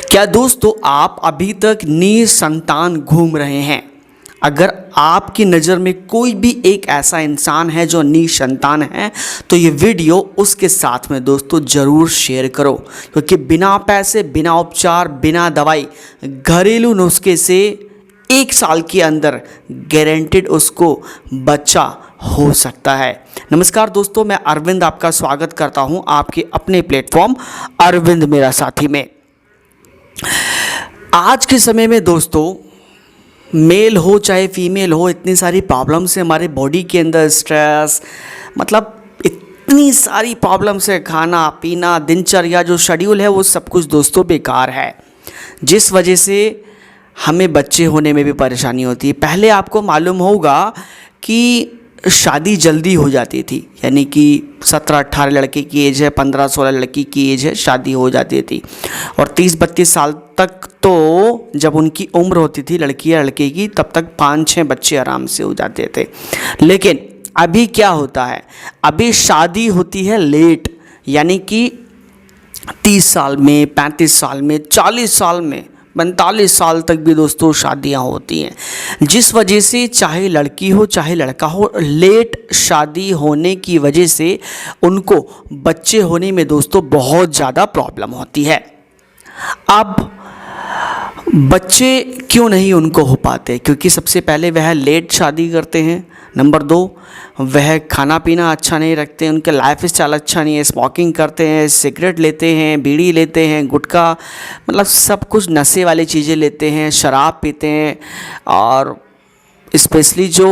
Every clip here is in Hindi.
क्या दोस्तों आप अभी तक निसंतान घूम रहे हैं? अगर आपकी नज़र में कोई भी एक ऐसा इंसान है जो निसंतान है तो ये वीडियो उसके साथ में दोस्तों ज़रूर शेयर करो, क्योंकि बिना पैसे, बिना उपचार, बिना दवाई, घरेलू नुस्खे से 1 साल के अंदर गारंटेड उसको बच्चा हो सकता है। नमस्कार दोस्तों, मैं अरविंद आपका स्वागत करता हूं आपके अपने प्लेटफॉर्म अरविंद मेरा साथी में। आज के समय में दोस्तों, मेल हो चाहे फीमेल हो, इतनी सारी प्रॉब्लम्स है हमारे बॉडी के अंदर। स्ट्रेस, मतलब इतनी सारी प्रॉब्लम्स है। खाना पीना, दिनचर्या, जो शेड्यूल है वो सब कुछ दोस्तों बेकार है, जिस वजह से हमें बच्चे होने में भी परेशानी होती है। पहले आपको मालूम होगा कि शादी जल्दी हो जाती थी, यानी कि 17-18 लड़के की एज है, 15-16 लड़की की एज है, शादी हो जाती थी। और 30-32 साल तक तो जब उनकी उम्र होती थी लड़की या लड़के की, तब तक 5-6 बच्चे आराम से हो जाते थे। लेकिन अभी क्या होता है, अभी शादी होती है लेट, यानी कि 30 साल में, 35 साल में, 40 साल में, 45 साल तक भी दोस्तों शादियां होती हैं, जिस वजह से चाहे लड़की हो चाहे लड़का हो, लेट शादी होने की वजह से उनको बच्चे होने में दोस्तों बहुत ज़्यादा प्रॉब्लम होती है। अब बच्चे क्यों नहीं उनको हो पाते? क्योंकि सबसे पहले वह लेट शादी करते हैं, नंबर 2 वह खाना पीना अच्छा नहीं रखते हैं, उनका लाइफ स्टाइल अच्छा नहीं है, स्मोकिंग करते हैं, सिगरेट लेते हैं, बीड़ी लेते हैं, गुटखा, मतलब सब कुछ नशे वाली चीज़ें लेते हैं, शराब पीते हैं। और स्पेशली जो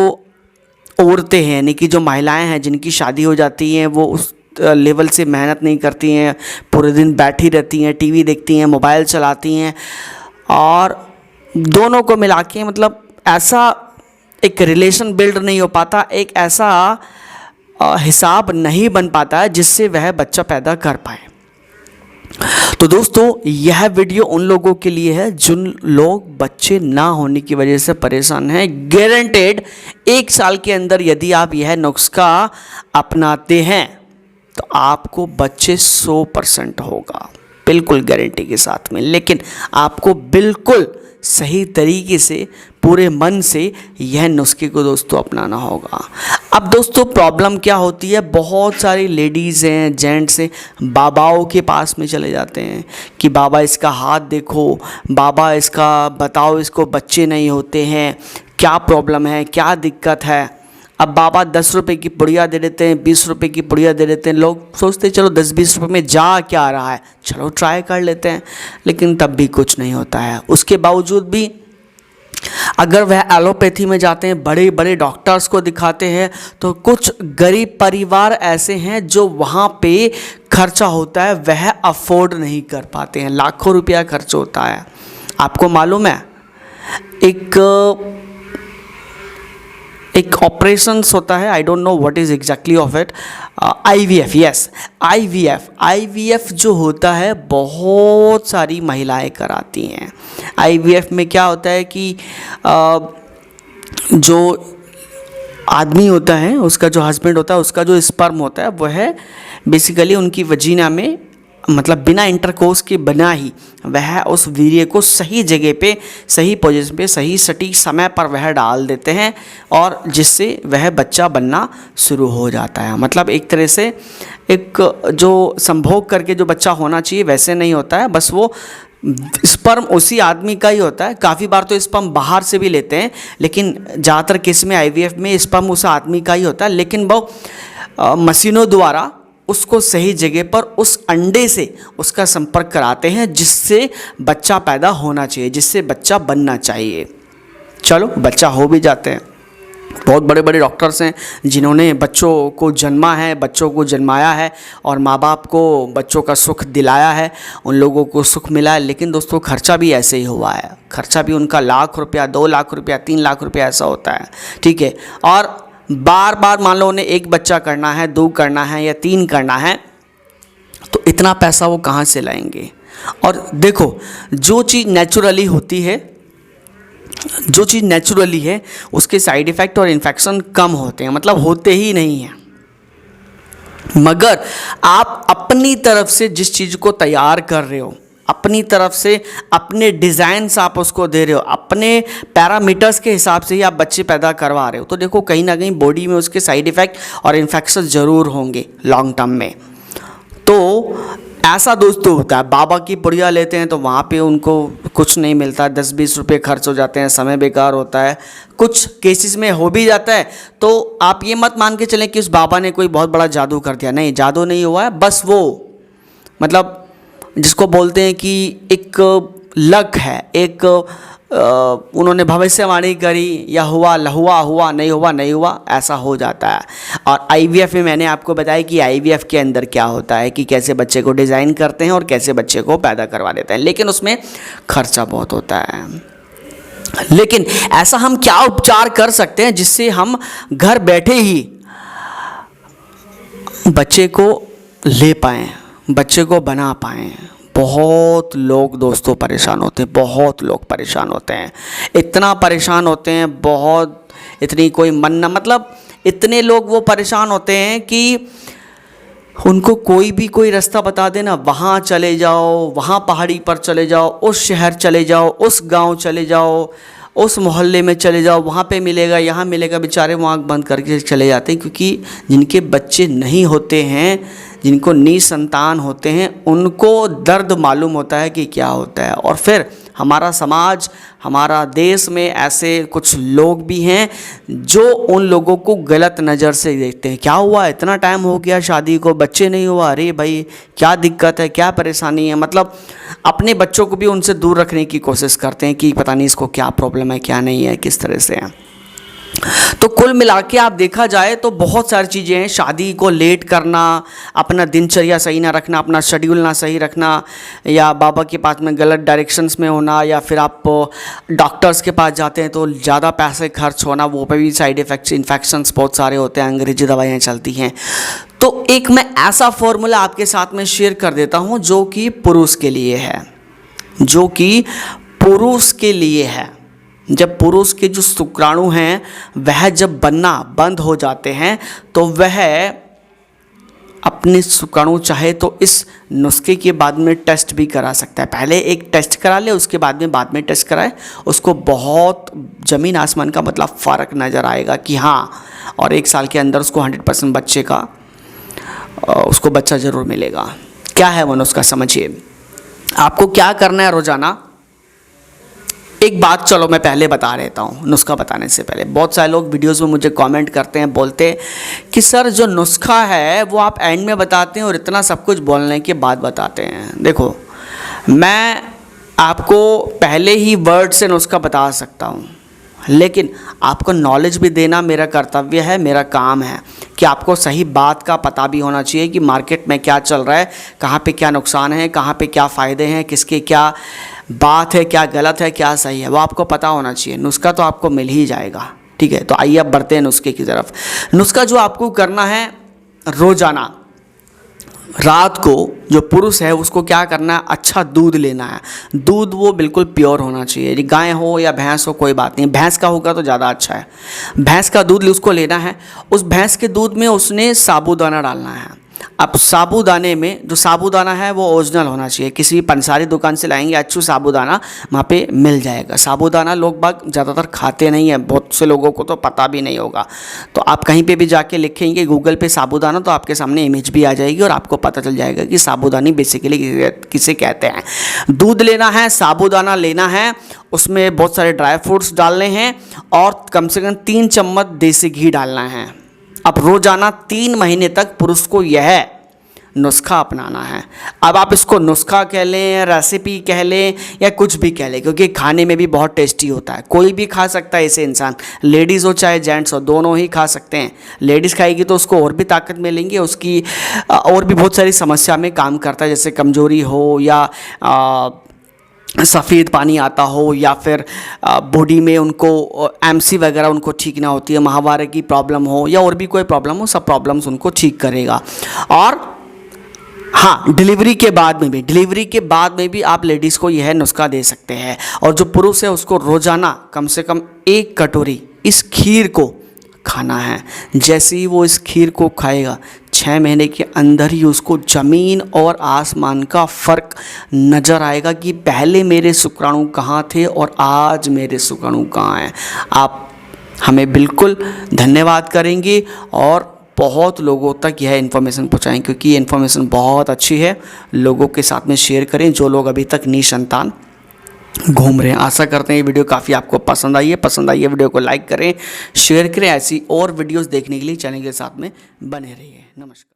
औरतें हैं, यानी कि जो महिलाएं हैं जिनकी शादी हो जाती हैं, वो उस लेवल से मेहनत नहीं करती हैं, पूरे दिन बैठी रहती हैं, टीवी देखती हैं, मोबाइल चलाती हैं, और दोनों को मिला के मतलब ऐसा एक रिलेशन बिल्ड नहीं हो पाता, एक ऐसा हिसाब नहीं बन पाता है जिससे वह बच्चा पैदा कर पाए। तो दोस्तों, यह वीडियो उन लोगों के लिए है जिन लोग बच्चे ना होने की वजह से परेशान हैं। गारंटेड 1 साल के अंदर यदि आप यह नुस्खा अपनाते हैं तो आपको बच्चे 100% होगा, बिल्कुल गारंटी के साथ में। लेकिन आपको बिल्कुल सही तरीके से, पूरे मन से यह नुस्खे को दोस्तों अपनाना होगा। अब दोस्तों प्रॉब्लम क्या होती है, बहुत सारी लेडीज़ हैं, जेंट्स हैं, बाबाओं के पास में चले जाते हैं कि बाबा इसका हाथ देखो, बाबा इसका बताओ, इसको बच्चे नहीं होते हैं, क्या प्रॉब्लम है, क्या दिक्कत है। अब बाबा 10 रुपये की पुड़िया दे देते हैं, 20 रुपये की पुड़िया दे देते हैं। लोग सोचते हैं चलो 10-20 रुपये में जा क्या रहा है, चलो ट्राई कर लेते हैं, लेकिन तब भी कुछ नहीं होता है। उसके बावजूद भी अगर वह एलोपैथी में जाते हैं, बड़े बड़े डॉक्टर्स को दिखाते हैं, तो कुछ गरीब परिवार ऐसे हैं जो वहाँ पे खर्चा होता है वह अफोर्ड नहीं कर पाते हैं, लाखों रुपया खर्च होता है। आपको मालूम है एक ऑपरेशंस होता है, I don't know what is exactly of it, IVF, yes IVF जो होता है बहुत सारी महिलाएं कराती हैं। IVF में क्या होता है कि जो आदमी होता है, उसका जो हस्बैंड होता है, उसका जो स्पर्म होता है वह बेसिकली उनकी वजीना में, मतलब बिना इंटरकोर्स के बना ही वह उस वीर्य को सही जगह पे, सही पोजीशन पे, सही सटीक समय पर वह डाल देते हैं, और जिससे वह बच्चा बनना शुरू हो जाता है। मतलब एक तरह से एक जो संभोग करके जो बच्चा होना चाहिए वैसे नहीं होता है, बस वो स्पर्म उसी आदमी का ही होता है। काफ़ी बार तो स्पर्म बाहर से भी लेते हैं, लेकिन ज़्यादातर केस में IVF में स्पर्म उस आदमी का ही होता है, लेकिन वो मशीनों द्वारा उसको सही जगह पर उस अंडे से उसका संपर्क कराते हैं, जिससे बच्चा पैदा होना चाहिए, जिससे बच्चा बनना चाहिए। चलो बच्चा हो भी जाते हैं। बहुत बड़े बड़े डॉक्टर्स हैं जिन्होंने बच्चों को जन्मा है, बच्चों को जन्माया है, और माँ बाप को बच्चों का सुख दिलाया है, उन लोगों को सुख मिला है। लेकिन दोस्तों खर्चा भी ऐसे ही हुआ है, खर्चा भी उनका लाख रुपया, 2 लाख रुपया, 3 लाख रुपया ऐसा होता है, ठीक है। और बार बार मान लो उन्हें 1 बच्चा करना है, 2 करना है या 3 करना है, तो इतना पैसा वो कहाँ से लाएंगे? और देखो, जो चीज़ नेचुरली होती है, जो चीज़ नेचुरली है, उसके साइड इफ़ेक्ट और इन्फेक्शन कम होते हैं, मतलब होते ही नहीं हैं। मगर आप अपनी तरफ से जिस चीज़ को तैयार कर रहे हो, अपनी तरफ से अपने डिज़ाइंस आप उसको दे रहे हो, अपने पैरामीटर्स के हिसाब से ही आप बच्चे पैदा करवा रहे हो, तो देखो कहीं ना कहीं बॉडी में उसके साइड इफ़ेक्ट और इन्फेक्शन ज़रूर होंगे लॉन्ग टर्म में। तो ऐसा दोस्तों होता है, बाबा की पुड़िया लेते हैं तो वहाँ पे उनको कुछ नहीं मिलता, 10-20 रुपये खर्च हो जाते हैं, समय बेकार होता है, कुछ केसेस में हो भी जाता है। तो आप ये मत मान के चलें कि उस बाबा ने कोई बहुत बड़ा जादू कर दिया, नहीं, जादू नहीं हुआ है, बस वो मतलब जिसको बोलते हैं कि एक लक है, एक उन्होंने भविष्यवाणी करी, या हुआ हुआ नहीं हुआ नहीं हुआ, ऐसा हो जाता है। और आईवीएफ में मैंने आपको बताया कि आईवीएफ के अंदर क्या होता है, कि कैसे बच्चे को डिज़ाइन करते हैं और कैसे बच्चे को पैदा करवा देते हैं, लेकिन उसमें खर्चा बहुत होता है। लेकिन ऐसा हम क्या उपचार कर सकते हैं जिससे हम घर बैठे ही बच्चे को ले पाएँ, बच्चे को बना पाएँ। बहुत लोग दोस्तों परेशान होते हैं, बहुत लोग परेशान होते हैं, इतना परेशान होते हैं, बहुत इतनी कोई मन्ना, मतलब इतने लोग वो परेशान होते हैं कि उनको कोई रास्ता बता देना, वहाँ चले जाओ, वहाँ पहाड़ी पर चले जाओ, उस शहर चले जाओ, उस गांव चले जाओ, उस मोहल्ले में चले जाओ, वहाँ पे मिलेगा, यहाँ मिलेगा, बेचारे वो आँख बंद करके चले जाते हैं। क्योंकि जिनके बच्चे नहीं होते हैं, जिनको निसंतान होते हैं, उनको दर्द मालूम होता है कि क्या होता है। और फिर हमारा समाज, हमारा देश में ऐसे कुछ लोग भी हैं जो उन लोगों को गलत नज़र से देखते हैं। क्या हुआ, इतना टाइम हो गया शादी को, बच्चे नहीं हुआ, अरे भाई क्या दिक्कत है, क्या परेशानी है, मतलब अपने बच्चों को भी उनसे दूर रखने की कोशिश करते हैं कि पता नहीं इसको क्या प्रॉब्लम है, क्या नहीं है, किस तरह से है। तो कुल मिला के आप देखा जाए तो बहुत सारी चीज़ें हैं। शादी को लेट करना, अपना दिनचर्या सही ना रखना, अपना शेड्यूल ना सही रखना, या बाबा के पास में गलत डायरेक्शंस में होना, या फिर आप डॉक्टर्स के पास जाते हैं तो ज़्यादा पैसे खर्च होना, वो पे भी साइड इफ़ेक्ट्स, इन्फेक्शंस बहुत सारे होते हैं, अंग्रेजी दवाइयाँ चलती हैं। तो एक मैं ऐसा फॉर्मूला आपके साथ में शेयर कर देता हूँ जो कि पुरुष के लिए है, जो कि पुरुष के लिए है। जब पुरुष के जो शुक्राणु हैं वह जब बनना बंद हो जाते हैं तो वह अपने शुक्राणु चाहे तो इस नुस्खे के बाद में टेस्ट भी करा सकता है। पहले एक टेस्ट करा ले, उसके बाद में टेस्ट कराए, उसको बहुत ज़मीन आसमान का मतलब फ़र्क नज़र आएगा कि हाँ, और 1 साल के अंदर उसको 100% बच्चे का उसको बच्चा ज़रूर मिलेगा। क्या है वो नुस्खा, समझिए। आपको क्या करना है रोज़ाना, एक बात चलो मैं पहले बता देता हूँ नुस्खा बताने से पहले। बहुत सारे लोग वीडियोस में मुझे कमेंट करते हैं, बोलते हैं कि सर जो नुस्खा है वो आप एंड में बताते हैं और इतना सब कुछ बोलने के बाद बताते हैं। देखो, मैं आपको पहले ही वर्ड से नुस्खा बता सकता हूँ, लेकिन आपको नॉलेज भी देना मेरा कर्तव्य है, मेरा काम है कि आपको सही बात का पता भी होना चाहिए कि मार्केट में क्या चल रहा है, कहाँ पे क्या नुकसान है, कहाँ पे क्या फ़ायदे हैं, किसके क्या बात है, क्या गलत है, क्या सही है, वो आपको पता होना चाहिए। नुस्खा तो आपको मिल ही जाएगा, ठीक है। तो आइए अब बढ़ते हैं नुस्खे की तरफ। नुस्खा जो आपको करना है, रोज़ाना रात को जो पुरुष है उसको क्या करना है, अच्छा दूध लेना है। दूध वो बिल्कुल प्योर होना चाहिए, गाय हो या भैंस हो कोई बात नहीं, भैंस का होगा तो ज़्यादा अच्छा है। भैंस का दूध उसको लेना है। उस भैंस के दूध में उसने साबूदाना डालना है। अब साबूदाने में जो साबूदाना है वो ओरिजिनल होना चाहिए, किसी भी पंसारी दुकान से लाएंगे अच्छू साबूदाना वहाँ पे मिल जाएगा। साबूदाना लोग बाग ज़्यादातर खाते नहीं हैं, बहुत से लोगों को तो पता भी नहीं होगा। तो आप कहीं पे भी जाके लिखेंगे गूगल पे साबूदाना तो आपके सामने इमेज भी आ जाएगी और आपको पता चल जाएगा कि साबूदानी बेसिकली किसे कहते हैं। दूध लेना है, साबूदाना लेना है, उसमें बहुत सारे ड्राई फ्रूट्स डालने हैं और कम से कम 3 चम्मच देसी घी डालना है। अब रोज़ाना 3 महीने तक पुरुष को यह नुस्खा अपनाना है। अब आप इसको नुस्खा कह लें, रेसिपी कह लें या कुछ भी कह लें, क्योंकि खाने में भी बहुत टेस्टी होता है। कोई भी खा सकता है इसे, इंसान लेडीज़ हो चाहे जेंट्स हो, दोनों ही खा सकते हैं। लेडीज़ खाएगी तो उसको और भी ताकत मिलेंगी, उसकी और भी बहुत सारी समस्या में काम करता है, जैसे कमजोरी हो या सफ़ेद पानी आता हो या फिर बॉडी में उनको एमसी वगैरह उनको ठीक ना होती है, माहवारे की प्रॉब्लम हो या और भी कोई प्रॉब्लम हो, सब प्रॉब्लम्स उनको ठीक करेगा। और हाँ, डिलीवरी के बाद में भी आप लेडीज़ को यह नुस्खा दे सकते हैं। और जो पुरुष है उसको रोज़ाना कम से कम 1 कटोरी इस खीर को खाना है। जैसे ही वो इस खीर को खाएगा 6 महीने के अंदर ही उसको ज़मीन और आसमान का फ़र्क नज़र आएगा कि पहले मेरे शुक्राणु कहाँ थे और आज मेरे शुक्राणु कहाँ हैं। आप हमें बिल्कुल धन्यवाद करेंगे और बहुत लोगों तक यह इन्फॉर्मेशन पहुँचाएँ, क्योंकि ये इन्फॉर्मेशन बहुत अच्छी है। लोगों के साथ में शेयर करें जो लोग अभी तक निसंतान घूम रहे हैं। आशा करते हैं ये वीडियो काफ़ी आपको पसंद आई है। वीडियो को लाइक करें, शेयर करें। ऐसी और वीडियोस देखने के लिए चैनल के साथ में बने रहिए। नमस्कार।